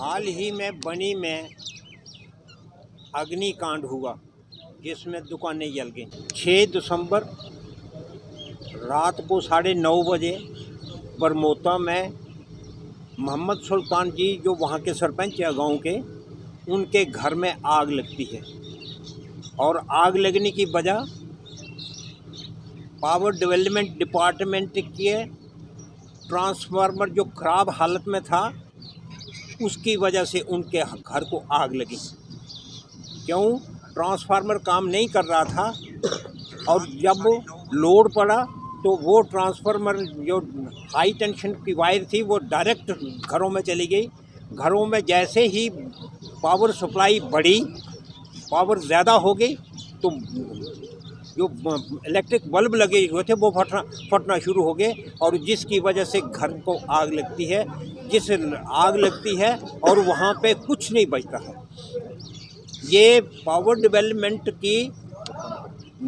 हाल ही में बनी में अग्निकांड हुआ जिसमें दुकानें जल गईं। 6 दिसंबर रात को 9:30 बजे बरमोता में मोहम्मद सुल्तान जी जो वहाँ के सरपंच है गांव के, उनके घर में आग लगती है। और आग लगने की वजह पावर डेवलपमेंट डिपार्टमेंट के ट्रांसफार्मर जो ख़राब हालत में था उसकी वजह से उनके घर को आग लगी। क्यों? ट्रांसफार्मर काम नहीं कर रहा था और जब लोड पड़ा तो वो ट्रांसफार्मर जो हाई टेंशन की वायर थी वो डायरेक्ट घरों में चली गई। घरों में जैसे ही पावर सप्लाई बढ़ी, पावर ज़्यादा हो गई तो जो इलेक्ट्रिक बल्ब लगे हुए थे वो फटना शुरू हो गए और जिसकी वजह से घर को आग लगती है। जिस आग लगती है और वहाँ पे कुछ नहीं बचता है। ये पावर डेवलपमेंट की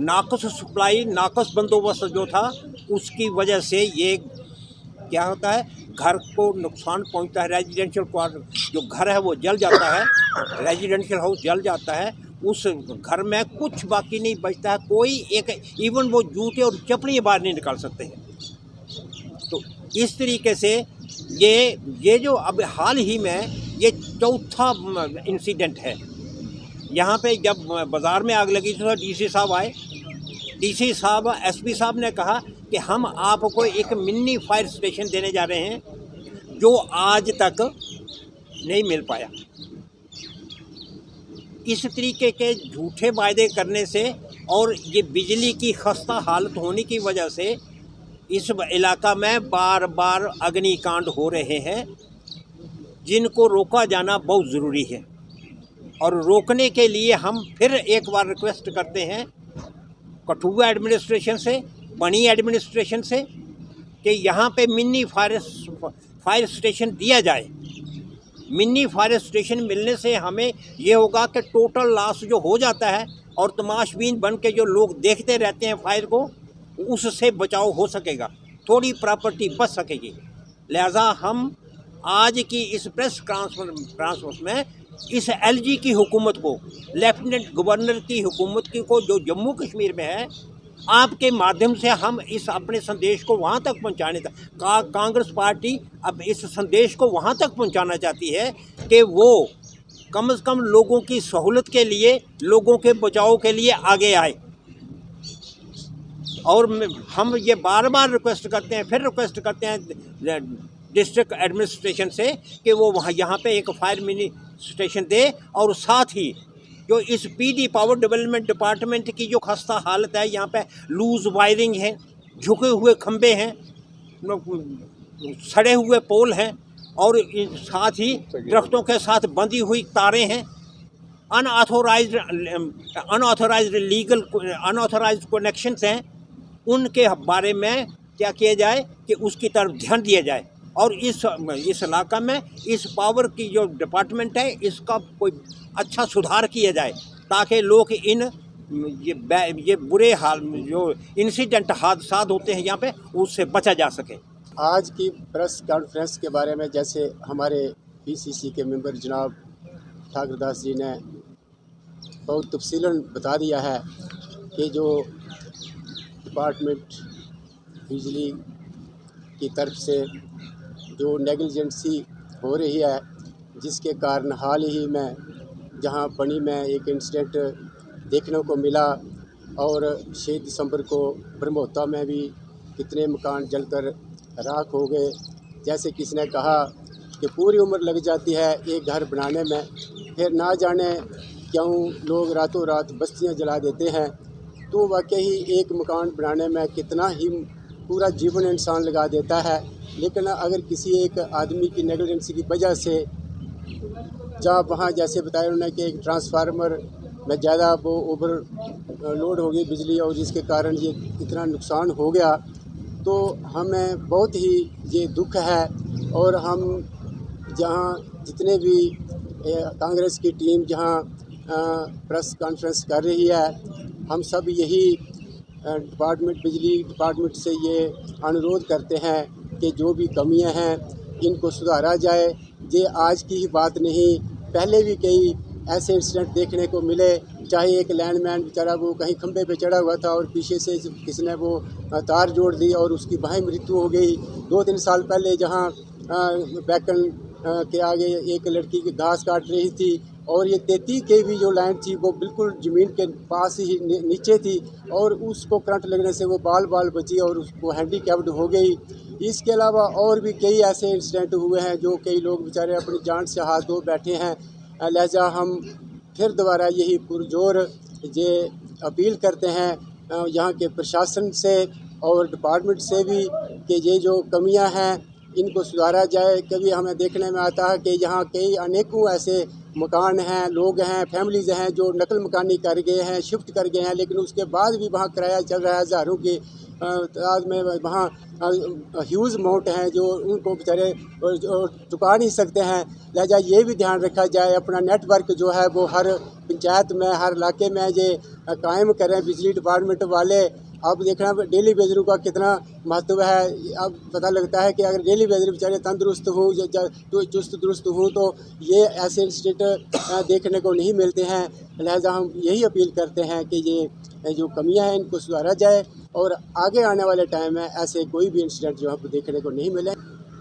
नाकस सप्लाई, नाकस बंदोबस्त जो था उसकी वजह से ये क्या होता है, घर को नुकसान पहुंचता है। रेजिडेंशियल जो घर है वो जल जाता है, रेजिडेंशियल हाउस जल जाता है। उस घर में कुछ बाकी नहीं बचता है, कोई एक इवन वो जूते और चप्पलें बाहर नहीं निकाल सकते हैं। तो इस तरीके से ये जो अब हाल ही में ये चौथा इंसिडेंट है। यहाँ पे जब बाज़ार में आग लगी तो डीसी साहब आए। डीसी साहब, एसपी साहब ने कहा कि हम आपको एक मिनी फायर स्टेशन देने जा रहे हैं जो आज तक नहीं मिल पाया। इस तरीके के झूठे वायदे करने से और ये बिजली की खस्ता हालत होने की वजह से इस इलाका में बार बार अग्निकांड हो रहे हैं जिनको रोका जाना बहुत ज़रूरी है। और रोकने के लिए हम फिर एक बार रिक्वेस्ट करते हैं कठुआ एडमिनिस्ट्रेशन से, बनी एडमिनिस्ट्रेशन से कि यहाँ पे मिनी फायर स्टेशन दिया जाए। मिनी फायर स्टेशन मिलने से हमें ये होगा कि टोटल लॉस जो हो जाता है और तमाशबीन बन के जो लोग देखते रहते हैं फायर को, उससे बचाव हो सकेगा, थोड़ी प्रॉपर्टी बच सकेगी। लिहाजा हम आज की इस प्रेस कॉन्फ्रेंस में इस एलजी की हुकूमत को, लेफ्टिनेंट गवर्नर की हुकूमत को जो जम्मू कश्मीर में है, आपके माध्यम से हम इस अपने संदेश को वहाँ तक पहुँचाने कांग्रेस पार्टी अब इस संदेश को वहाँ तक पहुँचाना चाहती है कि वो कम से कम लोगों की सहूलत के लिए, लोगों के बचाव के लिए आगे आए। और हम ये बार बार रिक्वेस्ट करते हैं, फिर रिक्वेस्ट करते हैं डिस्ट्रिक्ट एडमिनिस्ट्रेशन से कि वो वहाँ यहाँ पे एक फायर मिनी स्टेशन दे। और साथ ही जो इस पीडी पावर डेवलपमेंट डिपार्टमेंट की जो खस्ता हालत है, यहाँ पे लूज वायरिंग है, झुके हुए खंबे हैं, सड़े हुए पोल हैं और साथ ही दरख्तों के साथ बंधी हुई तारें हैं, अनऑथोराइज्ड कनेक्शंस हैं। उनके बारे में क्या किया जाए कि उसकी तरफ ध्यान दिया जाए और इस इलाका में इस पावर की जो डिपार्टमेंट है इसका कोई अच्छा सुधार किया जाए ताकि लोग ये बुरे हाल जो इंसिडेंट हादसा होते हैं यहाँ पे उससे बचा जा सके। आज की प्रेस कॉन्फ्रेंस के बारे में जैसे हमारे पीसीसी के मेंबर जनाब ठाकुरदास जी ने बहुत तफसीलन बता दिया है कि जो डिपार्टमेंट बिजली की तरफ से जो नेग्लिजेंसी हो रही है, जिसके कारण हाल ही में जहां बनी में एक इंसिडेंट देखने को मिला और 6 दिसंबर को बरमोता में भी कितने मकान जलकर राख हो गए। जैसे किसी ने कहा कि पूरी उम्र लग जाती है एक घर बनाने में, फिर ना जाने क्यों लोग रातों रात बस्तियां जला देते हैं। तो वाकई ही एक मकान बनाने में कितना ही पूरा जीवन इंसान लगा देता है। लेकिन अगर किसी एक आदमी की नेग्लिजेंसी की वजह से जहाँ वहाँ जैसे बताया उन्होंने कि एक ट्रांसफार्मर में ज़्यादा वो ओवर लोड हो गई बिजली और जिसके कारण ये इतना नुकसान हो गया, तो हमें बहुत ही ये दुख है। और हम जहाँ जितने भी कांग्रेस की टीम जहाँ प्रेस कॉन्फ्रेंस कर रही है, हम सब यही बिजली डिपार्टमेंट से ये अनुरोध करते हैं कि जो भी कमियां हैं इनको सुधारा जाए ये आज की ही बात नहीं, पहले भी कई ऐसे इंसिडेंट देखने को मिले। चाहे एक लैंडमैन बेचारा वो कहीं खंबे पे चढ़ा हुआ था और पीछे से किसी ने वो तार जोड़ दी और उसकी बाहें मृत्यु हो गई। 2-3 साल पहले जहाँ बैकन के आगे एक लड़की की घास काट रही थी और ये 33 kV जो लाइन थी वो बिल्कुल ज़मीन के पास ही नीचे थी और उसको करंट लगने से वो बाल बाल बची और उसको हैंडीकैप्ड हो गई। इसके अलावा और भी कई ऐसे इंसिडेंट हुए हैं जो कई लोग बेचारे अपनी जान से हाथ धो बैठे हैं। लिहाजा हम फिर दोबारा यही पुरजोर ये अपील करते हैं यहाँ के प्रशासन से और डिपार्टमेंट से भी कि ये जो कमियां हैं इनको सुधारा जाए। कभी हमें देखने में आता है कि यहाँ कई अनेकों ऐसे मकान हैं, लोग हैं, फैमिलीज़ हैं जो नकल मकानी कर गए हैं, शिफ्ट कर गए हैं, लेकिन उसके बाद भी वहाँ किराया चल रहा है हज़ारों की तादाद में। वहाँ ह्यूज अमाउंट हैं जो उनको बेचारे चुका नहीं सकते हैं। लिहाजा ये भी ध्यान रखा जाए, अपना नेटवर्क जो है वो हर पंचायत में, हर इलाके में ये कायम करें बिजली डिपार्टमेंट वाले। अब देखना डेली बेजरों का कितना महत्व है। अब पता लगता है कि अगर डेली बेजर बेचारे तंदुरुस्त हों, चुस्त दुरुस्त हों, तो ये ऐसे इंसिडेंट देखने को नहीं मिलते हैं। लिहाजा हम यही अपील करते हैं कि ये जो कमियां हैं इनको सुधारा जाए और आगे आने वाले टाइम में ऐसे कोई भी इंसिडेंट जो हमको देखने को नहीं मिले।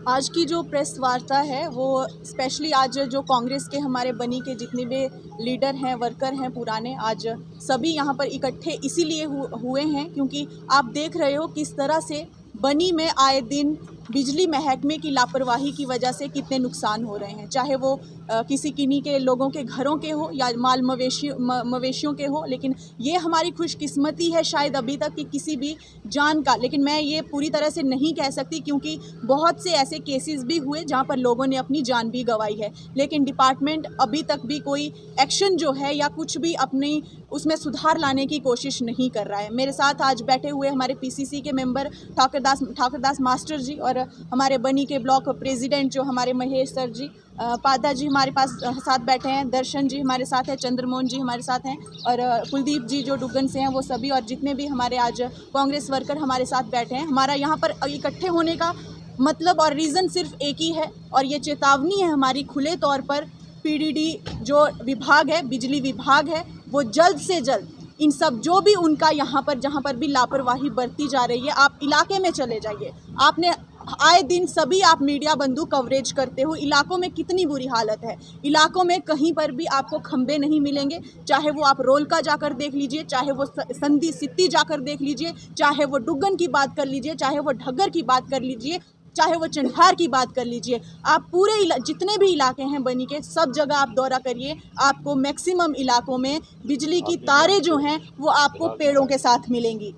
आज की जो प्रेस वार्ता है वो स्पेशली आज जो कांग्रेस के हमारे बनी के जितने भी लीडर हैं, वर्कर हैं पुराने, आज सभी यहाँ पर इकट्ठे इसीलिए हुए हैं क्योंकि आप देख रहे हो किस तरह से बनी में आए दिन बिजली महकमे की लापरवाही की वजह से कितने नुकसान हो रहे हैं, चाहे वो किसी किन्हीं के लोगों के घरों के हो या माल मवेशियों के हो। लेकिन ये हमारी खुशकिस्मती है शायद अभी तक कि किसी भी जान का, लेकिन मैं ये पूरी तरह से नहीं कह सकती क्योंकि बहुत से ऐसे केसेस भी हुए जहाँ पर लोगों ने अपनी जान भी गंवाई है, लेकिन डिपार्टमेंट अभी तक भी कोई एक्शन जो है या कुछ भी अपनी उसमें सुधार लाने की कोशिश नहीं कर रहा है। मेरे साथ आज बैठे हुए हमारे PCC के मेंबर ठाकुरदास मास्टर जी और हमारे बनी के ब्लॉक प्रेसिडेंट जो हमारे महेश सर जी, पादा जी हमारे पास साथ बैठे हैं, दर्शन जी हमारे साथ हैं, चंद्रमोहन जी हमारे साथ हैं और कुलदीप जी जो डुग्गन से हैं वो सभी, और जितने भी हमारे आज कांग्रेस वर्कर हमारे साथ बैठे हैं। हमारा यहाँ पर इकट्ठे होने का मतलब और रीज़न सिर्फ एक ही है और ये चेतावनी है हमारी खुले तौर पर PDD जो विभाग है, बिजली विभाग है, वो जल्द से जल्द इन सब जो भी उनका यहाँ पर जहाँ पर भी लापरवाही बरती जा रही है, आप इलाके में चले जाइए। आपने आए दिन सभी आप मीडिया बंधु कवरेज करते हो, इलाकों में कितनी बुरी हालत है। इलाकों में कहीं पर भी आपको खंबे नहीं मिलेंगे, चाहे वो आप रोलका जाकर देख लीजिए, चाहे वो संदी सित्ती जाकर देख लीजिए, चाहे वो डुग्गन की बात कर लीजिए, चाहे वो ढग्गर की बात कर लीजिए, चाहे वो चंढार की बात कर लीजिए। आप पूरे जितने भी इलाके हैं बनी के, सब जगह आप दौरा करिए, आपको मैक्सिमम इलाकों में बिजली की तारें जो हैं वो आपको पेड़ों के साथ मिलेंगी।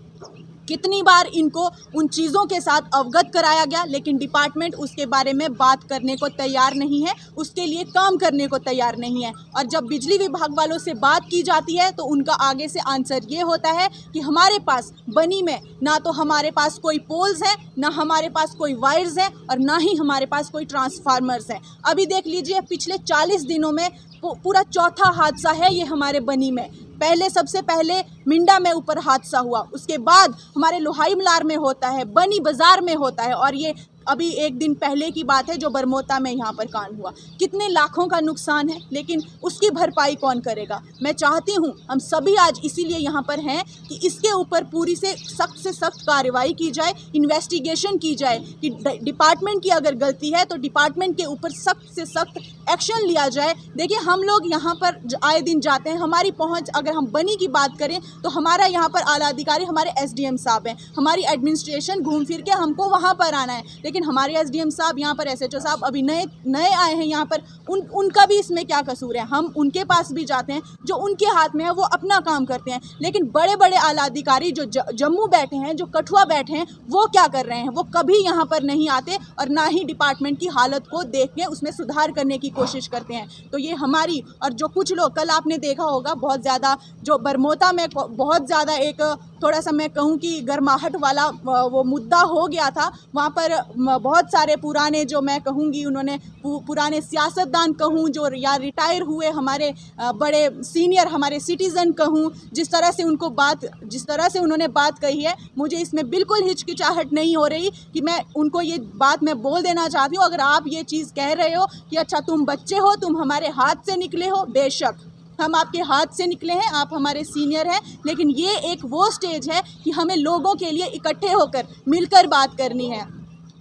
कितनी बार इनको उन चीज़ों के साथ अवगत कराया गया, लेकिन डिपार्टमेंट उसके बारे में बात करने को तैयार नहीं है, उसके लिए काम करने को तैयार नहीं है। और जब बिजली विभाग वालों से बात की जाती है तो उनका आगे से आंसर ये होता है कि हमारे पास बनी में ना तो हमारे पास कोई पोल्स हैं, ना हमारे पास कोई वायर्स हैं और ना ही हमारे पास कोई ट्रांसफार्मर्स हैं। अभी देख लीजिए पिछले 40 दिनों में पूरा चौथा हादसा है ये हमारे बनी में। पहले सबसे पहले मिंडा में ऊपर हादसा हुआ, उसके बाद हमारे लोहाई मलार में होता है, बनी बाजार में होता है और ये अभी एक दिन पहले की बात है जो बरमोता में यहाँ पर कांड हुआ। कितने लाखों का नुकसान है, लेकिन उसकी भरपाई कौन करेगा। मैं चाहती हूँ हम सभी आज इसीलिए यहाँ पर हैं कि इसके ऊपर पूरी से सख्त कार्रवाई की जाए, इन्वेस्टिगेशन की जाए कि डिपार्टमेंट की अगर गलती है तो डिपार्टमेंट के ऊपर सख्त से सख्त एक्शन लिया जाए। देखिए हम लोग यहाँ पर आए दिन जाते हैं, हमारी पहुँच अगर हम बनी की बात करें तो हमारा यहाँ पर आला अधिकारी हमारे SDM साहब हैं, हमारी एडमिनिस्ट्रेशन घूम फिर के हमको वहाँ पर आना है, लेकिन हमारे SDM साहब यहाँ पर SHO साहब अभी नए आए हैं यहाँ पर, उनका भी इसमें क्या कसूर है। हम उनके पास भी जाते हैं, जो उनके हाथ में है वो अपना काम करते हैं, लेकिन बड़े बड़े आला अधिकारी जो जम्मू बैठे हैं, जो कठुआ बैठे हैं, वो क्या कर रहे हैं, वो कभी यहाँ पर नहीं आते और ना ही डिपार्टमेंट की हालत को देख के उसमें सुधार करने की कोशिश करते हैं। तो ये हमारी, और जो कुछ लोग कल आपने देखा होगा बहुत ज़्यादा जो बरमोता में बहुत ज़्यादा एक थोड़ा सा मैं कहूँ कि गर्माहट वाला वो मुद्दा हो गया था। वहाँ पर बहुत सारे पुराने, जो मैं कहूँगी उन्होंने पुराने सियासतदान कहूँ, जो या रिटायर हुए हमारे बड़े सीनियर हमारे सिटीज़न कहूँ, जिस तरह से उन्होंने बात कही है, मुझे इसमें बिल्कुल हिचकिचाहट नहीं हो रही कि मैं उनको ये बात मैं बोल देना चाहती हूँ। अगर आप ये चीज़ कह रहे हो कि अच्छा तुम बच्चे हो, तुम हमारे हाथ से निकले हो, बेशक हम आपके हाथ से निकले हैं, आप हमारे सीनियर हैं, लेकिन ये एक वो स्टेज है कि हमें लोगों के लिए इकट्ठे होकर मिलकर बात करनी है।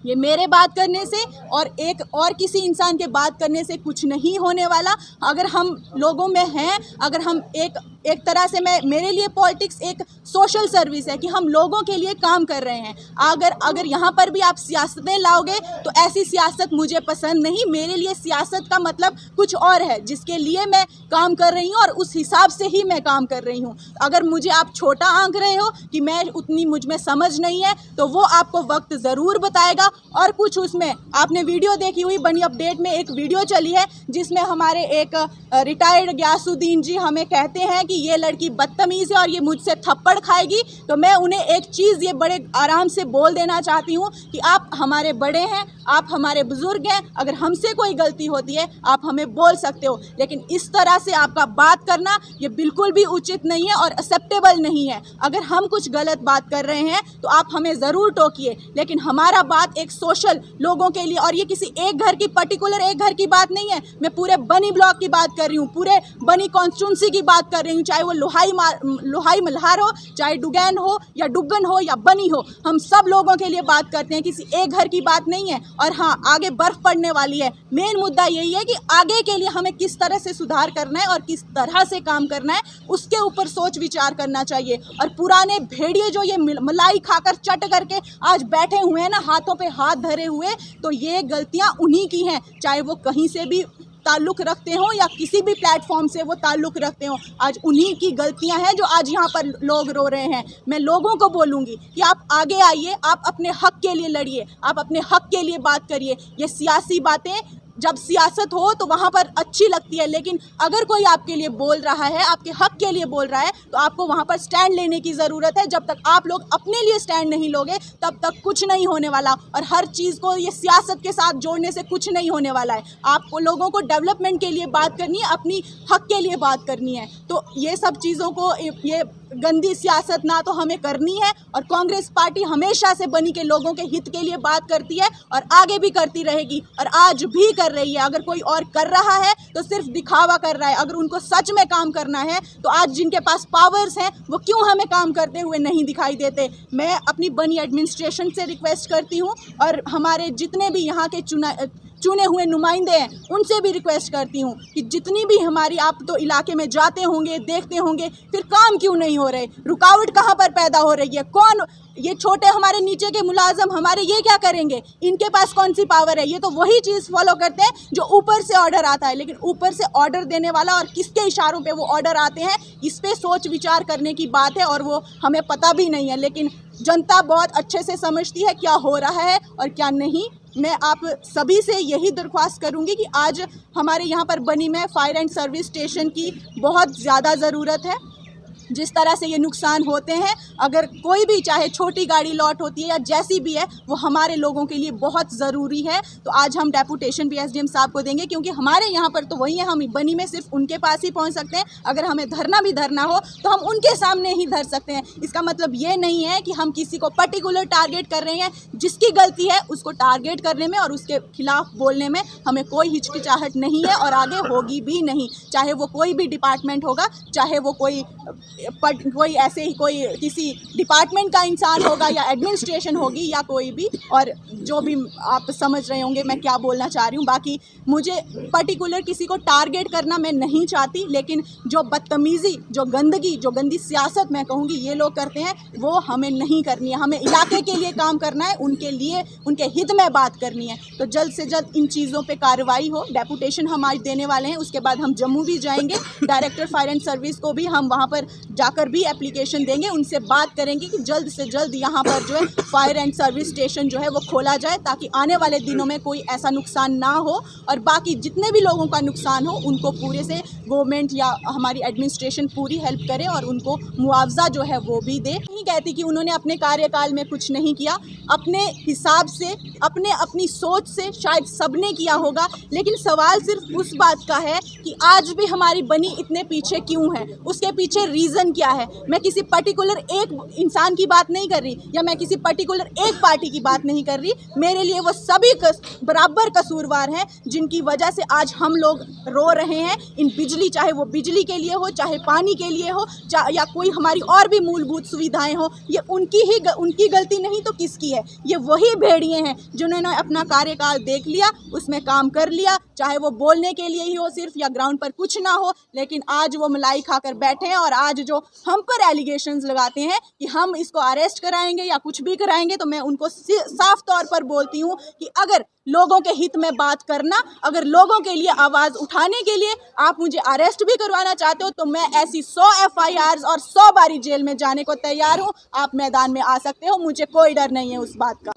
ये मेरे बात करने से और एक और किसी इंसान के बात करने से कुछ नहीं होने वाला। अगर हम लोगों में हैं, अगर हम एक तरह से मेरे लिए पॉलिटिक्स एक सोशल सर्विस है कि हम लोगों के लिए काम कर रहे हैं। अगर यहाँ पर भी आप सियासतें लाओगे तो ऐसी सियासत मुझे पसंद नहीं। मेरे लिए सियासत का मतलब कुछ और है, जिसके लिए मैं काम कर रही हूँ और उस हिसाब से ही मैं काम कर रही हूँ। अगर मुझे आप छोटा आंक रहे हो कि मैं उतनी मुझ में समझ नहीं है, तो वो आपको वक्त ज़रूर बताएगा। और कुछ उसमें आपने वीडियो देखी हुई, बनी अपडेट में एक वीडियो चली है जिसमें हमारे एक रिटायर्ड गयासुद्दीन जी हमें कहते हैं कि ये लड़की बदतमीज़ है और ये मुझसे थप्पड़ खाएगी। तो मैं उन्हें एक चीज़ ये बड़े आराम से बोल देना चाहती हूँ कि आप हमारे बड़े हैं, आप हमारे बुज़ुर्ग हैं, अगर हमसे कोई गलती होती है आप हमें बोल सकते हो, लेकिन इस तरह से आपका बात करना ये बिल्कुल भी उचित नहीं है और एक्सेप्टेबल नहीं है। अगर हम कुछ गलत बात कर रहे हैं तो आप हमें ज़रूर टोकिए, लेकिन हमारा बात एक सोशल लोगों के लिए, और ये किसी एक घर की पर्टिकुलर एक घर की बात नहीं है। मैं पूरे बनी ब्लॉक की बात कर रही हूँ, पूरे बनी कॉन्स्टिट्यूंसी की बात कर रही हूँ, चाहे वो लोहाई मल्हार हो, चाहे डुगैन हो या डुग्गन हो या बनी हो, हम सब लोगों के लिए बात करते हैं, किसी एक घर की बात नहीं है। और हाँ, आगे बर्फ़ पड़ने वाली है। मेन मुद्दा यही है कि आगे के लिए हमें किस तरह से सुधार करना है और किस तरह से काम करना है, उसके ऊपर सोच विचार करना चाहिए। और पुराने भेड़िए जो ये मलाई खाकर चट करके आज बैठे हुए हैं ना, हाथों पे हाथ धरे हुए, तो ये गलतियां उन्हीं की हैं, चाहे वो कहीं से भी ताल्लुक़ रखते हों या किसी भी प्लेटफॉर्म से वो ताल्लुक़ रखते हों। आज उन्हीं की गलतियां हैं जो आज यहाँ पर लोग रो रहे हैं। मैं लोगों को बोलूँगी कि आप आगे आइए, आप अपने हक़ के लिए लड़िए, आप अपने हक़ के लिए बात करिए। ये सियासी बातें जब सियासत हो तो वहाँ पर अच्छी लगती है, लेकिन अगर कोई आपके लिए बोल रहा है, आपके हक़ के लिए बोल रहा है, तो आपको वहाँ पर स्टैंड लेने की ज़रूरत है। जब तक आप लोग अपने लिए स्टैंड नहीं लोगे तब तक कुछ नहीं होने वाला, और हर चीज़ को ये सियासत के साथ जोड़ने से कुछ नहीं होने वाला है। आपको लोगों को डेवलपमेंट के लिए बात करनी है, अपनी हक़ के लिए बात करनी है। तो ये सब चीज़ों को, ये गंदी सियासत ना तो हमें करनी है। और कांग्रेस पार्टी हमेशा से बनी के लोगों के हित के लिए बात करती है और आगे भी करती रहेगी, और आज भी कर रही है। अगर कोई और कर रहा है तो सिर्फ दिखावा कर रहा है। अगर उनको सच में काम करना है तो आज जिनके पास पावर्स हैं वो क्यों हमें काम करते हुए नहीं दिखाई देते। मैं अपनी बनी एडमिनिस्ट्रेशन से रिक्वेस्ट करती हूँ और हमारे जितने भी यहाँ के चुने हुए नुमाइंदे हैं उनसे भी रिक्वेस्ट करती हूँ कि जितनी भी हमारी, आप तो इलाके में जाते होंगे, देखते होंगे, फिर काम क्यों नहीं हो रहे, रुकावट कहाँ पर पैदा हो रही है, कौन ये छोटे हमारे नीचे के मुलाजम हमारे ये क्या करेंगे, इनके पास कौन सी पावर है। ये तो वही चीज़ फॉलो करते हैं जो ऊपर से ऑर्डर आता है, लेकिन ऊपर से ऑर्डर देने वाला और किसके इशारों पे वो ऑर्डर आते हैं, इस पे सोच विचार करने की बात है, और वो हमें पता भी नहीं है। लेकिन जनता बहुत अच्छे से समझती है क्या हो रहा है और क्या नहीं। मैं आप सभी से यही दरख्वास्त करूंगी कि आज हमारे यहाँ पर बनी में फायर एंड सर्विस स्टेशन की बहुत ज़्यादा ज़रूरत है। जिस तरह से ये नुकसान होते हैं, अगर कोई भी, चाहे छोटी गाड़ी लॉट होती है या जैसी भी है, वो हमारे लोगों के लिए बहुत ज़रूरी है। तो आज हम डेपुटेशन भी एसडीएम साहब को देंगे, क्योंकि हमारे यहाँ पर तो वही है, हम बनी में सिर्फ उनके पास ही पहुँच सकते हैं। अगर हमें धरना भी धरना हो तो हम उनके सामने ही धर सकते हैं। इसका मतलब ये नहीं है कि हम किसी को पर्टिकुलर टारगेट कर रहे हैं। जिसकी गलती है उसको टारगेट करने में और उसके खिलाफ बोलने में हमें कोई हिचकिचाहट नहीं है और आगे होगी भी नहीं। चाहे वो कोई भी डिपार्टमेंट होगा, चाहे वो कोई ऐसे ही कोई किसी डिपार्टमेंट का इंसान होगा या एडमिनिस्ट्रेशन होगी या कोई भी, और जो भी आप समझ रहे होंगे मैं क्या बोलना चाह रही हूँ। बाकी मुझे पर्टिकुलर किसी को टारगेट करना मैं नहीं चाहती, लेकिन जो बदतमीज़ी, जो गंदी सियासत मैं कहूँगी ये लोग करते हैं, वो हमें नहीं करनी है। हमें इलाके के लिए काम करना है, उनके लिए, उनके हित में बात करनी है। तो जल्द से जल्द इन चीज़ों पे कार्रवाई हो। डेपुटेशन हम आज देने वाले हैं, उसके बाद हम जम्मू भी जाएंगे। डायरेक्टर फायर एंड सर्विस को भी हम वहाँ पर जाकर भी एप्लीकेशन देंगे, उनसे बात करेंगे कि जल्द से जल्द यहाँ पर जो है फायर एंड सर्विस स्टेशन जो है वो खोला जाए, ताकि आने वाले दिनों में कोई ऐसा नुकसान ना हो और बाकी जितने भी लोगों का नुकसान हो उनको पूरे से गवर्नमेंट या हमारी एडमिनिस्ट्रेशन पूरी हेल्प करे और उनको मुआवजा जो है वो भी दे। नहीं कहती कि उन्होंने अपने कार्यकाल में कुछ नहीं किया, अपने हिसाब से अपनी सोच से शायद सबने किया होगा, लेकिन सवाल सिर्फ उस बात का है कि आज भी हमारी बनी इतने पीछे क्यों है, उसके पीछे रीज़न क्या है। मैं किसी पर्टिकुलर एक इंसान की बात नहीं कर रही या मैं किसी पर्टिकुलर एक पार्टी की बात नहीं कर रही, मेरे लिए वो सभी बराबर कसूरवार हैं जिनकी वजह से आज हम लोग रो रहे हैं इन बिजली, चाहे वो बिजली के लिए हो, चाहे पानी के लिए हो, या कोई हमारी और भी मूलभूत सुविधाएं हो। ये उनकी गलती नहीं तो किसकी है? ये वही भेड़िए हैं जिन्होंने अपना कार्यकाल देख लिया, उसमें काम कर लिया, चाहे वो बोलने के लिए ही हो सिर्फ या ग्राउंड पर कुछ ना हो, लेकिन आज वो मलाई खाकर बैठे हैं और आज जो हम पर एलिगेशंस लगाते हैं कि हम इसको अरेस्ट कराएंगे या कुछ भी कराएंगे, तो मैं उनको साफ तौर पर बोलती हूँ कि अगर लोगों के हित में बात करना, अगर लोगों के लिए आवाज़ उठाने के लिए आप मुझे अरेस्ट भी करवाना चाहते हो तो मैं ऐसी 100 FIRs और 100 बारी जेल में जाने को तैयार हूँ। आप मैदान में आ सकते हो, मुझे कोई डर नहीं है उस बात का।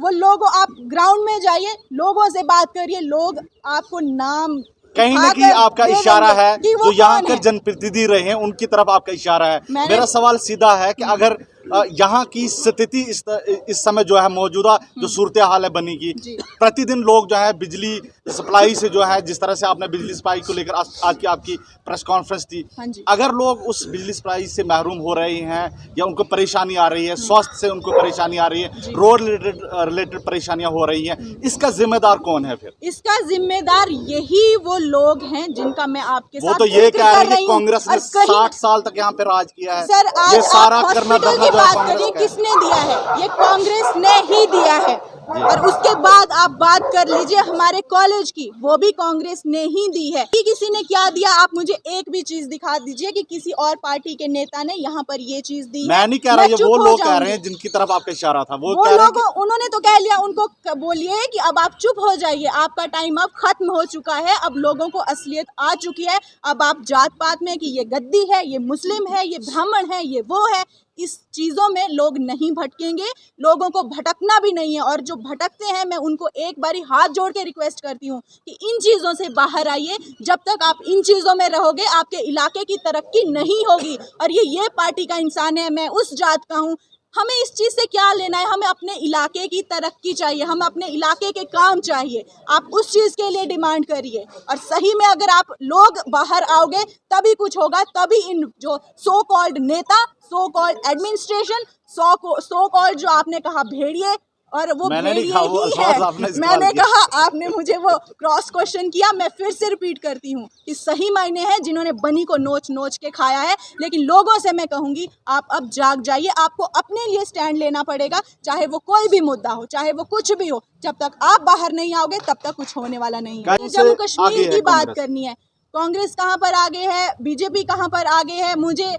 वो लोगों, आप ग्राउंड में जाइए, लोगों से बात करिए, लोग आपको नाम कहीं न कहीं आपका इशारा है, जो यहाँ के जनप्रतिनिधि रहे हैं उनकी तरफ आपका इशारा है। मेरा सवाल सीधा है कि अगर यहाँ की स्थिति इस समय जो है मौजूदा जो सूरत हाल है बनी की, प्रतिदिन लोग जो है बिजली सप्लाई से जो है, जिस तरह से आपने बिजली सप्लाई को लेकर आज की आपकी प्रेस कॉन्फ्रेंस थी, अगर लोग उस बिजली सप्लाई से महरूम हो रहे हैं या उनको परेशानी आ रही है, स्वास्थ्य से उनको परेशानी आ रही है, रोड रिलेटेड परेशानियां हो रही हैं, इसका जिम्मेदार कौन है? फिर इसका जिम्मेदार यही वो लोग हैं जिनका मैं आपके साथ वो तो ये कह रहे हैं कि कांग्रेस ने 60 साल तक यहाँ पे राज किया है। सर, ये सारा करना धरना बात करिए, किसने दिया है? ये कांग्रेस ने ही दिया है। और उसके बाद आप बात कर लीजिए हमारे कॉलेज की, वो भी कांग्रेस ने ही दी है। किसी ने क्या दिया? आप मुझे एक भी चीज दिखा दीजिए कि किसी और पार्टी के नेता ने यहाँ पर ये चीज दी। मैं नहीं कह रहा, ये वो लोग कह रहे हैं जिनकी तरफ आपका इशारा था, वो लोग, उन्होंने तो कह लिया, उनको बोलिए कि अब आप चुप हो जाइए, आपका टाइम अब खत्म हो चुका है, अब लोगों को असलियत आ चुकी है। अब आप जात पात में कि ये गद्दी है, ये मुस्लिम है, ये ब्राह्मण है, ये वो है, इस चीज़ों में लोग नहीं भटकेंगे, लोगों को भटकना भी नहीं है। और जो भटकते हैं मैं उनको एक बारी हाथ जोड़ के रिक्वेस्ट करती हूँ कि इन चीज़ों से बाहर आइए। जब तक आप इन चीज़ों में रहोगे आपके इलाके की तरक्की नहीं होगी। और ये पार्टी का इंसान है, मैं उस जात का हूँ, हमें इस चीज़ से क्या लेना है? हमें अपने इलाके की तरक्की चाहिए, हमें अपने इलाके के काम चाहिए। आप उस चीज़ के लिए डिमांड करिए और सही में अगर आप लोग बाहर आओगे तभी कुछ होगा, तभी इन जो सो कॉल्ड नेता, so called administration, so called जो आपने कहा भेड़िए, और वो मैंने भेड़िए ही है। मैंने कहा, आपने मुझे वो क्रॉस क्वेश्चन किया, मैं फिर से रिपीट करती हूँ कि सही मायने हैं जिन्होंने बनी को नोच नोच के खाया है। लेकिन लोगों से मैं कहूँगी आप अब जाग जाइए, आपको अपने लिए स्टैंड लेना पड़ेगा, चाहे वो कोई भी मुद्दा हो, चाहे वो कुछ भी हो। जब तक आप बाहर नहीं आओगे तब तक कुछ होने वाला नहीं है। जम्मू कश्मीर की बात करनी है, कांग्रेस कहाँ पर आगे है, बीजेपी कहाँ पर आगे है, मुझे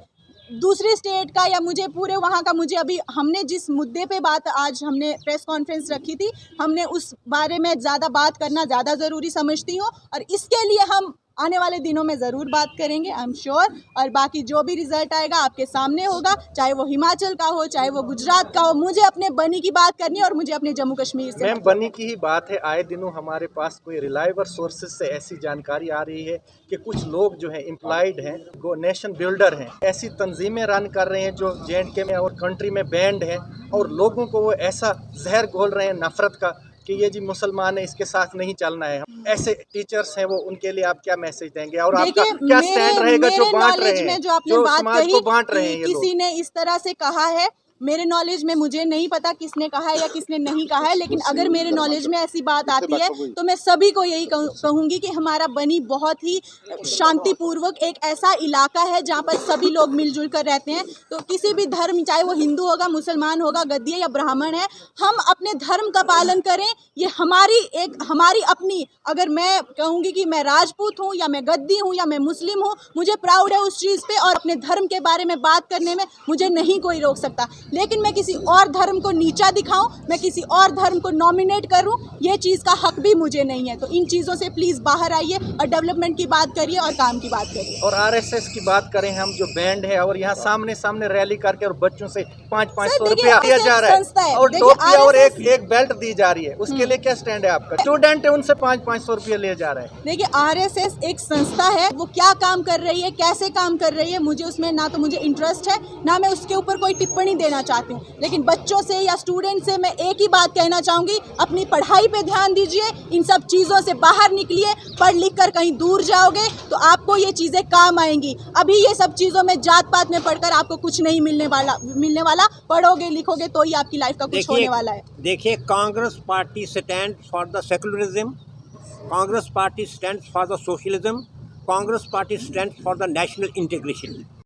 दूसरे स्टेट का या मुझे पूरे वहाँ का, मुझे अभी हमने जिस मुद्दे पे बात आज हमने प्रेस कॉन्फ्रेंस रखी थी, हमने उस बारे में ज़्यादा बात करना ज़्यादा ज़रूरी समझती हूँ और इसके लिए हम आने वाले दिनों में ज़रूर बात करेंगे, आई एम श्योर। और बाकी जो भी रिजल्ट आएगा आपके सामने होगा, चाहे वो हिमाचल का हो, चाहे वो गुजरात का हो। मुझे अपने बनी की बात करनी है और मुझे अपने जम्मू कश्मीर से। मैम, बनी की ही बात है, आए दिनों हमारे पास कोई रिलायबल सोर्सेज से ऐसी जानकारी आ रही है कि कुछ लोग जो हैं एम्प्लॉयड हैं, वो नेशन बिल्डर हैं, ऐसी तंजीमें रन कर रहे हैं जो JNK में और कंट्री में बैंड हैं, और लोगों को वो ऐसा जहर घोल रहे हैं नफरत का कि ये जी मुसलमान है, इसके साथ नहीं चलना है। ऐसे टीचर्स हैं वो, उनके लिए आप क्या मैसेज देंगे और आपका क्या स्टैंड रहेगा जो बांट रहे हैं, जो समाज को बांट रहे हैं? किसी ने इस तरह से कहा है, मेरे नॉलेज में मुझे नहीं पता किसने कहा है या किसने नहीं कहा है, लेकिन अगर मेरे नॉलेज में ऐसी बात आती है तो मैं सभी को यही कहूँगी कि हमारा बनी बहुत ही शांतिपूर्वक एक ऐसा इलाका है जहाँ पर सभी लोग मिलजुल कर रहते हैं। तो किसी भी धर्म, चाहे वो हिंदू होगा, मुसलमान होगा, गद्दी या ब्राह्मण है, हम अपने धर्म का पालन करें। ये हमारी अपनी, अगर मैं कहूँगी कि मैं राजपूत हूँ या मैं गद्दी हूँ या मैं मुस्लिम हूँ, मुझे प्राउड है उस चीज़ पे और अपने धर्म के बारे में बात करने में मुझे नहीं कोई रोक सकता। लेकिन मैं किसी और धर्म को नीचा दिखाऊं, मैं किसी और धर्म को नॉमिनेट करूं, ये चीज़ का हक भी मुझे नहीं है। तो इन चीज़ों से प्लीज़ बाहर आइए और डेवलपमेंट की बात करिए और काम की बात करिए। और आरएसएस की बात करें हम, जो बैंड है और यहाँ सामने सामने रैली करके और बच्चों से 500 रुपया दिया जा रहा है और टोपी और एक बेल्ट दी जा रही है, उसके लिए क्या स्टैंड है आपका? स्टूडेंट है, उनसे 500 रुपया ले जा रहे हैं। देखिए, आरएसएस एक संस्था है, वो क्या काम कर रही है, कैसे काम कर रही है, मुझे उसमें ना तो मुझे इंटरेस्ट है, ना मैं उसके ऊपर कोई टिप्पणी देना चाहती हूँ। लेकिन बच्चों से या स्टूडेंट से मैं एक ही बात कहना चाहूँगी, अपनी पढ़ाई पे ध्यान दीजिए, इन सब चीज़ों से बाहर निकलिए। पढ़ लिख कर कहीं दूर जाओगे तो आपको ये चीज़ें काम आएंगी। अभी ये सब चीज़ों में जात पात में पढ़कर आपको कुछ नहीं मिलने वाला। पढ़ोगे लिखोगे तो ही आपकी लाइफ का कुछ होने वाला है। देखिए, Congress party stand for the secularism, Congress party stand for the socialism, Congress party stand for the national integration.